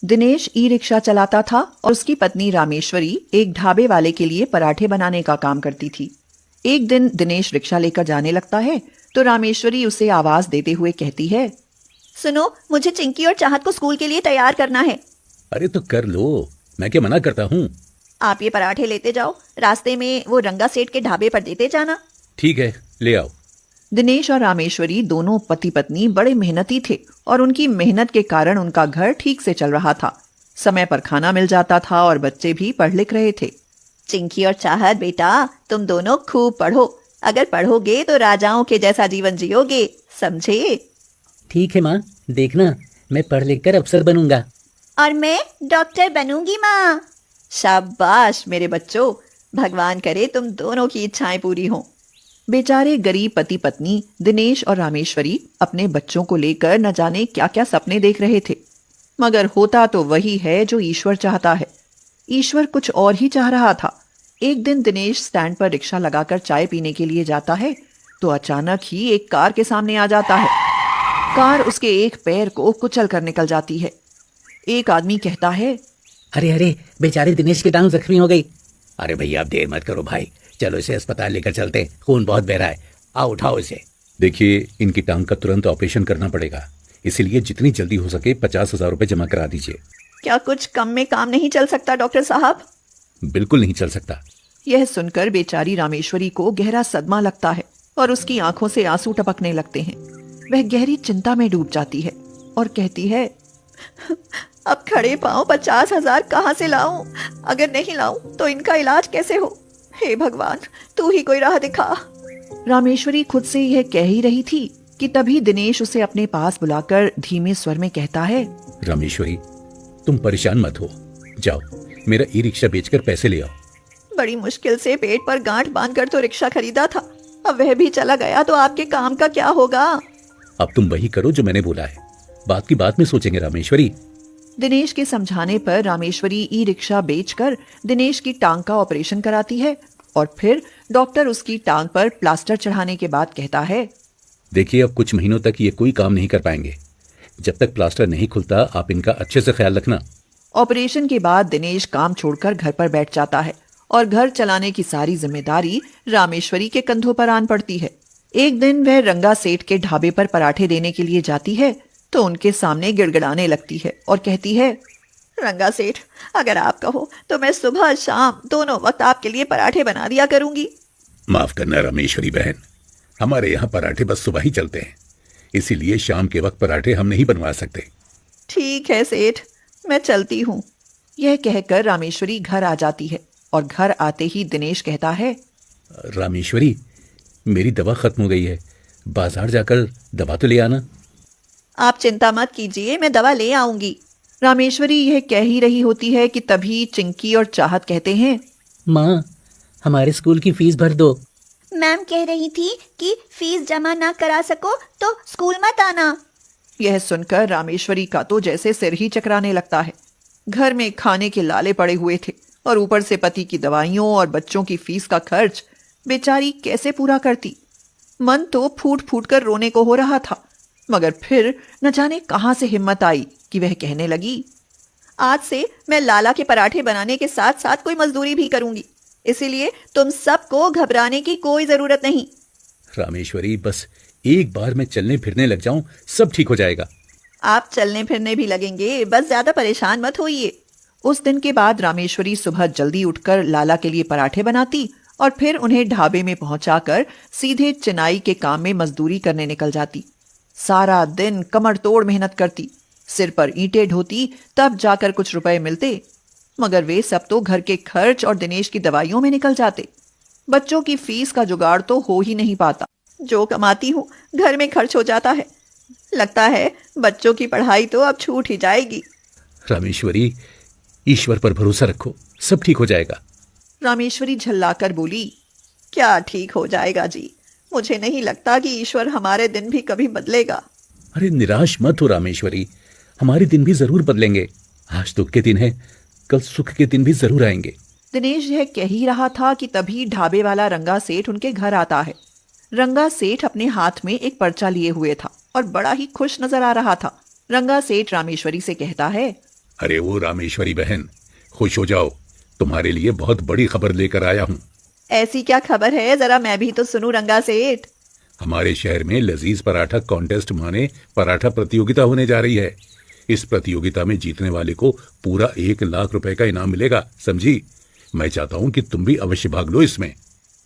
Dinesh e rickshaw चलाता था और उसकी पत्नी रामेश्वरी एक ढाबे वाले के लिए पराठे बनाने का काम करती थी। एक दिन दिनेश रिक्शा लेकर जाने लगता है तो रामेश्वरी उसे आवाज देते हुए कहती है, सुनो, मुझे चिंकी और चाहत को स्कूल के लिए तैयार करना है। अरे तो कर लो, मैं क्या मना करता हूँ। आप ये पराठे लेते जाओ, रास्ते में वो रंगा सेठ के ढाबे पर देते जाना। ठीक है, ले आओ। दिनेश और रामेश्वरी दोनों पति पत्नी बड़े मेहनती थे और उनकी मेहनत के कारण उनका घर ठीक से चल रहा था। समय पर खाना मिल जाता था और बच्चे भी पढ़ लिख रहे थे। चिंकी और चाहत बेटा, तुम दोनों खूब पढ़ो। अगर पढ़ोगे तो राजाओं के जैसा जीवन जियोगे, समझे? ठीक है माँ, देखना मैं पढ़ लिख कर अफसर बनूंगा। और मैं डॉक्टर बनूंगी माँ। शाबाश मेरे बच्चों, भगवान करे तुम दोनों की इच्छाएं पूरी हों। बेचारे गरीब पति पत्नी दिनेश और रामेश्वरी अपने बच्चों को लेकर न जाने क्या क्या सपने देख रहे थे, मगर होता तो वही है जो ईश्वर चाहता है। ईश्वर कुछ और ही चाह रहा था। एक दिन दिनेश स्टैंड पर रिक्शा लगाकर चाय पीने के लिए जाता है तो अचानक ही एक कार के सामने आ जाता है। कार उसके एक पैर को कुचल कर निकल जाती है। एक आदमी कहता है, अरे अरे, बेचारे दिनेश की टांग जख्मी हो गई। अरे भैया आप देर मत करो भाई, चलो इसे अस्पताल लेकर चलते, खून बहुत बह रहा है। आओ उठाओ इसे। देखिए, इनकी टांग का तुरंत ऑपरेशन करना पड़ेगा, इसीलिए जितनी जल्दी हो सके 50,000 रुपए जमा करा दीजिए। क्या कुछ कम में काम नहीं चल सकता डॉक्टर साहब? बिल्कुल नहीं चल सकता। यह सुनकर बेचारी रामेश्वरी को गहरा सदमा लगता है और उसकी आंखों से आंसू टपकने लगते हैं। वह गहरी चिंता में डूब जाती है और कहती है, अब खड़े पांव 50,000 कहाँ से लाऊं? अगर नहीं लाऊं तो इनका इलाज कैसे हो? हे भगवान, तू ही कोई राह दिखा। रामेश्वरी खुद से यह कह ही रही थी कि तभी दिनेश उसे अपने पास बुलाकर धीमे स्वर में कहता है, रामेश्वरी, तुम परेशान मत हो, जाओ मेरा ई रिक्शा बेचकर पैसे ले आओ। बड़ी मुश्किल से पेट पर गांठ बांधकर तो रिक्शा खरीदा था, अब वह भी चला गया तो आपके काम का क्या होगा? अब तुम वही करो जो मैंने बोला है, बात की बात में सोचेंगे रामेश्वरी। दिनेश के समझाने पर रामेश्वरी ई रिक्शा बेचकर दिनेश की टांग का ऑपरेशन कराती है और फिर डॉक्टर उसकी टांग पर प्लास्टर चढ़ाने के बाद कहता है, देखिए अब कुछ महीनों तक ये कोई काम नहीं कर पाएंगे। जब तक प्लास्टर नहीं खुलता आप इनका अच्छे से ख्याल रखना। ऑपरेशन के बाद दिनेश काम छोड़कर घर पर बैठ जाता है और घर चलाने की सारी जिम्मेदारी रामेश्वरी के कंधों पर आन पड़ती है। एक दिन वह रंगा सेठ के ढाबे पर पराठे देने के लिए जाती है तो उनके सामने गिड़गिड़ाने लगती है और कहती है, रंगा सेठ, अगर आप कहो तो मैं सुबह शाम दोनों वक्त आपके लिए पराठे बना दिया करूंगी। माफ करना रामेश्वरी बहन, हमारे यहाँ पराठे बस सुबह ही चलते हैं, इसीलिए शाम के वक्त पराठे हम नहीं बनवा सकते। ठीक है सेठ, मैं चलती हूँ। यह कहकर रामेश्वरी घर आ जाती है और घर आते ही दिनेश कहता है, रामेश्वरी, मेरी दवा खत्म हो गई है, बाजार जाकर दवा तो ले आना। आप चिंता मत कीजिए, मैं दवा ले आऊंगी। रामेश्वरी यह कह ही रही होती है कि तभी चिंकी और चाहत कहते हैं, माँ, हमारे स्कूल की फीस भर दो। मैम कह रही थी कि फीस जमा ना करा सको तो स्कूल मत आना। यह सुनकर रामेश्वरी का तो जैसे सिर ही चकराने लगता है। घर में खाने के लाले पड़े हुए थे और ऊपर से पति की दवाइयों और बच्चों की फीस का खर्च बेचारी कैसे पूरा करती। मन तो फूट फूट कर रोने को हो रहा था, मगर फिर न जाने कहां से हिम्मत आई कि वह कहने लगी, आज से मैं लाला के पराठे बनाने के साथ साथ कोई मजदूरी भी करूंगी, इसीलिए तुम सबको घबराने की कोई जरूरत नहीं। रामेश्वरी, बस एक बार मैं चलने फिरने लग जाऊं, सब ठीक हो जाएगा। आप चलने फिरने भी लगेंगे, बस ज्यादा परेशान मत होइए। उस दिन के बाद रामेश्वरी सुबह जल्दी उठकर लाला के लिए पराठे बनाती और फिर उन्हें ढाबे में पहुंचाकर सीधे चिनाई के काम में मजदूरी करने निकल जाती। सारा दिन कमर तोड़ मेहनत करती, सिर पर ईंटें ढोती, तब जाकर कुछ रुपए मिलते, मगर वे सब तो घर के खर्च और दिनेश की दवाइयों में निकल जाते। बच्चों की फीस का जुगाड़ तो हो ही नहीं पाता। जो कमाती हूँ घर में खर्च हो जाता है। लगता है बच्चों की पढ़ाई तो अब छूट ही जाएगी। रामेश्वरी, ईश्वर पर भरोसा रखो, सब ठीक हो जाएगा। रामेश्वरी झल्लाकर बोली, क्या ठीक हो जाएगा जी? मुझे नहीं लगता कि ईश्वर हमारे दिन भी कभी बदलेगा। अरे निराश मत हो रामेश्वरी, हमारे दिन भी जरूर बदलेंगे। आज दुख के दिन है, कल सुख के दिन भी जरूर आएंगे। दिनेश यह कह ही रहा था कि तभी ढाबे वाला रंगा सेठ उनके घर आता है। रंगा सेठ अपने हाथ में एक पर्चा लिए हुए था और बड़ा ही खुश नजर आ रहा था। रंगा सेठ रामेश्वरी से कहता है, अरे वो रामेश्वरी बहन, खुश हो जाओ, तुम्हारे लिए बहुत बड़ी खबर लेकर आया हूँ। ऐसी क्या खबर है, जरा मैं भी तो सुनूं रंगा सेठ। हमारे शहर में लजीज पराठा कॉन्टेस्ट माने पराठा प्रतियोगिता होने जा रही है। इस प्रतियोगिता में जीतने वाले को पूरा 1 लाख रुपए का इनाम मिलेगा, समझी? मैं चाहता हूँ कि तुम भी अवश्य भाग लो इसमें।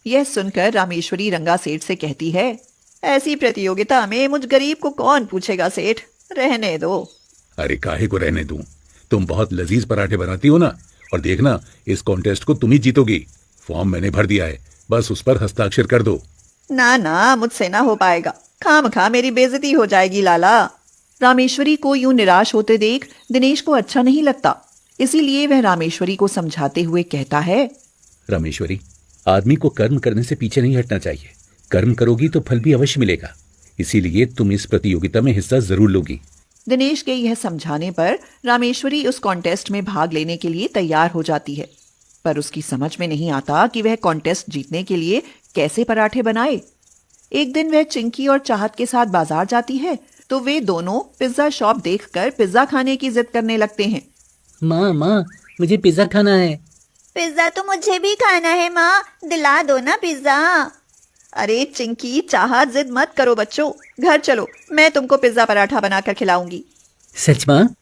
यह सुनकर रामेश्वरी रंगा सेठ से कहती है, ऐसी प्रतियोगिता में मुझ गरीब को कौन पूछेगा सेठ, रहने दो। अरे काहे को रहने दूं, तुम बहुत लजीज पराठे बनाती हो ना, और देखना इस कॉन्टेस्ट को तुम ही जीतोगी। फॉर्म मैंने भर दिया है, बस उस पर हस्ताक्षर कर दो। ना ना, मुझसे ना हो पाएगा, खामखा मेरी बेइज्जती हो जाएगी लाला। रामेश्वरी को यूं निराश होते देख दिनेश को अच्छा नहीं लगता, इसीलिए वह रामेश्वरी को समझाते हुए कहता है, रामेश्वरी, आदमी को कर्म करने से पीछे नहीं हटना चाहिए। कर्म करोगी तो फल भी अवश्य मिलेगा, इसीलिए तुम इस प्रतियोगिता में हिस्सा जरूर लोगी। दिनेश के यह समझाने पर रामेश्वरी उस कॉन्टेस्ट में भाग लेने के लिए तैयार हो जाती है, पर उसकी समझ में नहीं आता कि वह कॉन्टेस्ट जीतने के लिए कैसे पराठे बनाए। एक दिन वह चिंकी और चाहत के साथ बाजार जाती है तो वे दोनों पिज्जा शॉप देखकर पिज्जा खाने की जिद करने लगते हैं। माँ माँ, मुझे पिज्जा खाना है। पिज्जा तो मुझे भी खाना है माँ, दिला दो ना पिज्जा। अरे चिंकी चाहत, जिद मत करो बच्चों, घर चलो, मैं तुमको पिज्जा पराठा बनाकर खिलाऊंगी। सच माँ?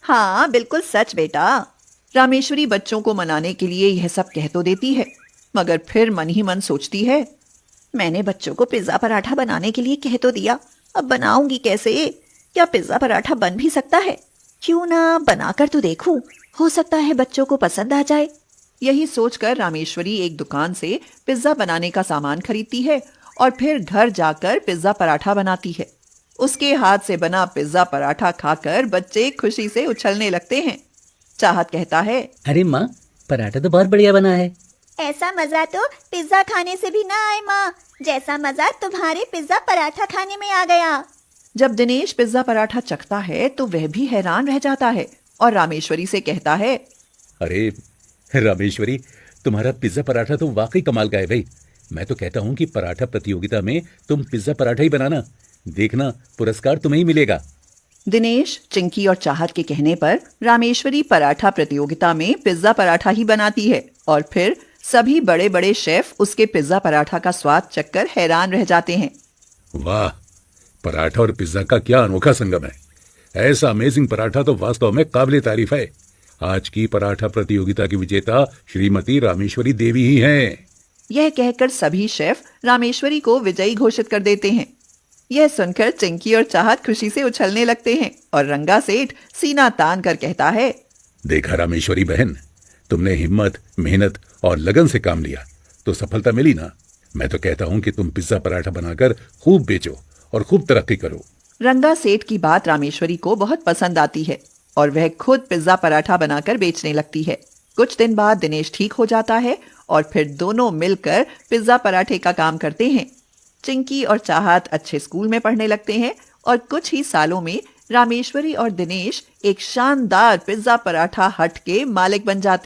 हाँ बिल्कुल सच बेटा। रामेश्वरी बच्चों को मनाने के लिए यह सब कह तो देती है, मगर फिर मन ही मन सोचती है, मैंने बच्चों को पिज्जा पराठा बनाने के लिए कह तो दिया, अब बनाऊंगी कैसे? क्या पिज्जा पराठा बन भी सकता है? क्यों ना बनाकर तो देखूं, हो सकता है बच्चों को पसंद आ जाए। यही सोचकर रामेश्वरी एक दुकान से पिज्जा बनाने का सामान खरीदती है और फिर घर जाकर पिज्जा पराठा बनाती है। उसके हाथ से बना पिज्जा पराठा खाकर बच्चे खुशी से उछलने लगते हैं। चाहत कहता है, अरे माँ, पराठा तो बहुत बढ़िया बना है। ऐसा मजा तो पिज्जा खाने से भी ना आए माँ, जैसा मजा तुम्हारे पिज्जा पराठा खाने में आ गया। जब दिनेश पिज्जा पराठा चखता है तो वह भी हैरान रह जाता है और रामेश्वरी से कहता है, अरे रामेश्वरी, तुम्हारा पिज्जा पराठा तो वाकई कमाल का है भाई। मैं तो कहता हूँ कि पराठा प्रतियोगिता में तुम पिज्जा पराठा ही बनाना, देखना पुरस्कार तुम्हें ही मिलेगा। दिनेश, चिंकी और चाहत के कहने पर रामेश्वरी पराठा प्रतियोगिता में पिज्जा पराठा ही बनाती है और फिर सभी बड़े बड़े शेफ उसके पिज्जा पराठा का स्वाद चखकर हैरान रह जाते हैं। वाह, पराठा और पिज्जा का क्या अनोखा संगम है। ऐसा अमेजिंग पराठा तो वास्तव में काबिले तारीफ है। आज की पराठा प्रतियोगिता की विजेता श्रीमती रामेश्वरी देवी ही हैं। यह कहकर सभी शेफ रामेश्वरी को विजयी घोषित कर देते हैं। यह सुनकर चिंकी और चाहत खुशी से उछलने लगते हैं और रंगा सेठ सीना तान कर कहता है, देखा रामेश्वरी बहन, तुमने हिम्मत, मेहनत और लगन से काम लिया तो सफलता मिली ना। मैं तो कहता हूँ कि तुम पिज्जा पराठा बनाकर खूब बेचो और खूब तरक्की करो। रंगा सेठ की बात रामेश्वरी को बहुत पसंद आती है और वह खुद पिज्जा पराठा बनाकर बेचने लगती है। कुछ दिन बाद दिनेश ठीक हो जाता है और फिर दोनों मिलकर पिज्जा पराठे का काम करते हैं। चिंकी और चाहत अच्छे स्कूल में पढ़ने लगते हैं और कुछ ही सालों में रामेश्वरी और दिनेश एक शानदार पिज्जा पराठा हट के मालिक बन जाते हैं।